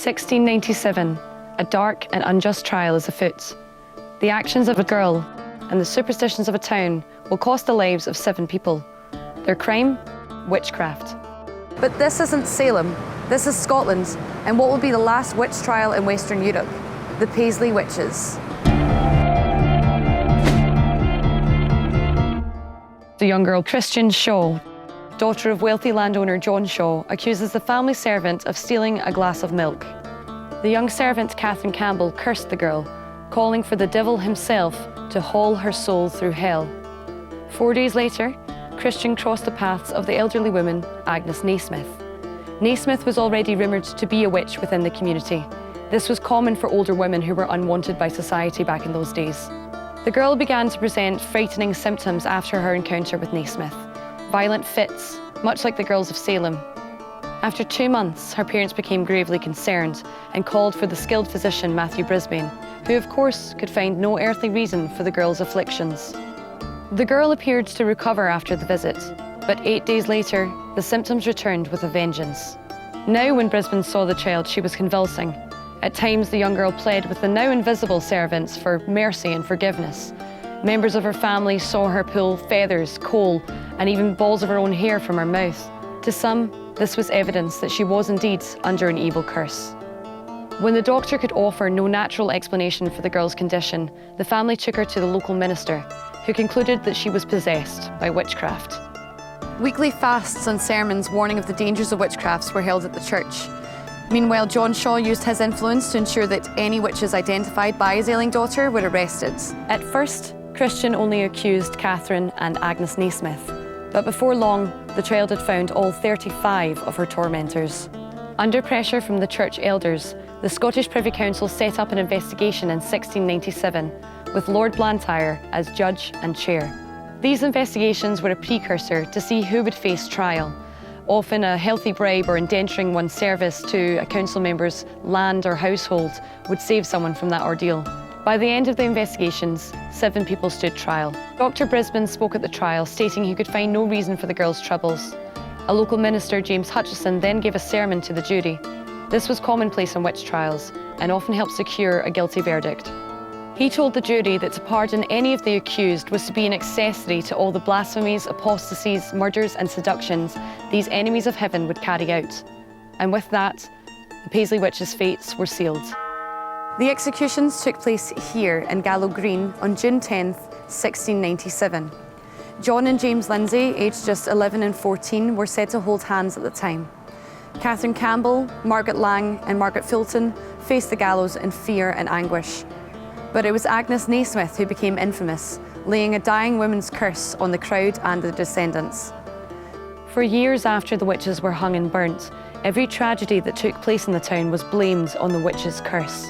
1697, a dark and unjust trial is afoot. The actions of a girl and the superstitions of a town will cost the lives of 7 people. Their crime? Witchcraft. But this isn't Salem, this is Scotland, and what will be the last witch trial in Western Europe, the Paisley Witches. The young girl Christian Shaw, daughter of wealthy landowner John Shaw, accuses the family servant of stealing a glass of milk. The young servant Catherine Campbell cursed the girl, calling for the devil himself to haul her soul through hell. 4 days later, Christian crossed the paths of the elderly woman Agnes Naismith. Naismith was already rumoured to be a witch within the community. This was common for older women who were unwanted by society back in those days. The girl began to present frightening symptoms after her encounter with Naismith. Violent fits, much like the girls of Salem. After 2 months, her parents became gravely concerned and called for the skilled physician Matthew Brisbane, who of course could find no earthly reason for the girl's afflictions. The girl appeared to recover after the visit, but 8 days later, the symptoms returned with a vengeance. Now when Brisbane saw the child, she was convulsing. At times, the young girl pled with the now invisible servants for mercy and forgiveness. Members of her family saw her pull feathers, coal, and even balls of her own hair from her mouth. To some, this was evidence that she was indeed under an evil curse. When the doctor could offer no natural explanation for the girl's condition, the family took her to the local minister, who concluded that she was possessed by witchcraft. Weekly fasts and sermons warning of the dangers of witchcrafts were held at the church. Meanwhile, John Shaw used his influence to ensure that any witches identified by his ailing daughter were arrested. At first, Christian only accused Catherine and Agnes Naismith, but before long, the child had found all 35 of her tormentors. Under pressure from the church elders, the Scottish Privy Council set up an investigation in 1697, with Lord Blantyre as judge and chair. These investigations were a precursor to see who would face trial. Often a healthy bribe or indentering one's service to a council member's land or household would save someone from that ordeal. By the end of the investigations, 7 people stood trial. Dr. Brisbane spoke at the trial, stating he could find no reason for the girl's troubles. A local minister, James Hutchison, then gave a sermon to the jury. This was commonplace in witch trials and often helped secure a guilty verdict. He told the jury that to pardon any of the accused was to be an accessory to all the blasphemies, apostasies, murders and seductions these enemies of heaven would carry out. And with that, the Paisley Witches' fates were sealed. The executions took place here in Gallow Green on June 10th, 1697. John and James Lindsay, aged just 11 and 14, were said to hold hands at the time. Catherine Campbell, Margaret Lang and Margaret Fulton faced the gallows in fear and anguish. But it was Agnes Naismith who became infamous, laying a dying woman's curse on the crowd and their descendants. For years after the witches were hung and burnt, every tragedy that took place in the town was blamed on the witches' curse.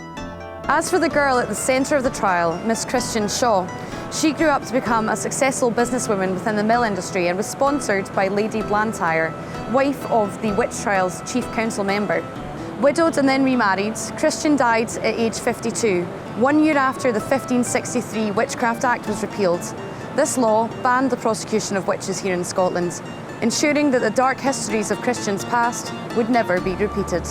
As for the girl at the centre of the trial, Miss Christian Shaw, she grew up to become a successful businesswoman within the mill industry and was sponsored by Lady Blantyre, wife of the witch trial's chief council member. Widowed and then remarried, Christian died at age 52, 1 year after the 1563 Witchcraft Act was repealed. This law banned the prosecution of witches here in Scotland, ensuring that the dark histories of Christian's past would never be repeated.